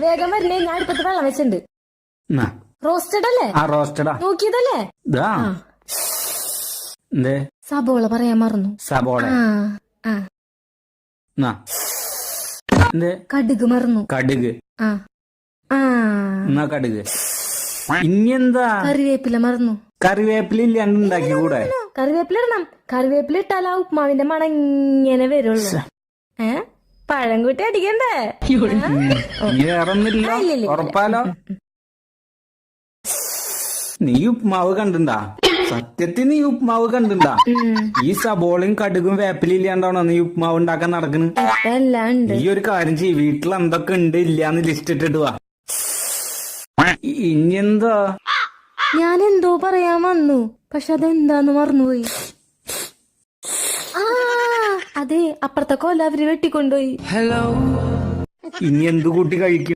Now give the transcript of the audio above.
വേഗം വരണേ, ഞാൻ അടുപ്പത്ത് വെള്ളം വെച്ചിട്ടുണ്ട്. റോസ്റ്റഡ് അല്ലേ? റോസ്റ്റഡാ നോക്കിയതല്ലേ? സബോള പറയാൻ മറന്നു. സബോള കടുക് മറന്നു. കടുക് കടുക്. ഇനിയെന്താ? കറിവേപ്പില മറന്നു. കറിവേപ്പില ഇല്ലാണ്ട് ഉണ്ടാക്കി കൂടെ? കറിവേപ്പില ഇടണം. കറിവേപ്പില ഇട്ടാൽ ആ ഉപ്മാവിന്റെ മണം ഇങ്ങനെ വരുള്ളൂ. പഴം കൂട്ടി അടിക്കണ്ടേ? വേറൊന്നില്ല, ഉറപ്പാലോ? നീ ഉപ്മാവ് കണ്ടിണ്ടാ? സത്യത്തിൽ നീ ഉപ്മാവ് കണ്ടിണ്ടാ? ഈ സബോളയും കടുകും വേപ്പിലും ഇല്ലാണ്ടാണോ നീ ഉപ്മാവ് ഉണ്ടാക്കാൻ നടക്കണ്? ഈ ഒരു കാര്യം ചെയ്യ്, വീട്ടിൽ എന്തൊക്കെ ഉണ്ട് ഇല്ലാന്ന് ലിസ്റ്റ് ഇട്ടിട്ട് വാ. ഇനിയെന്താ? ഞാൻ എന്തോ പറയാൻ വന്നു, പക്ഷെ അതെന്താന്ന് മറന്നുപോയി. അതെ, അപ്പുറത്തെ കൊല അവര് വെട്ടിക്കൊണ്ടുപോയി. ഇനി എന്ത് കൂട്ടി കഴിക്കും?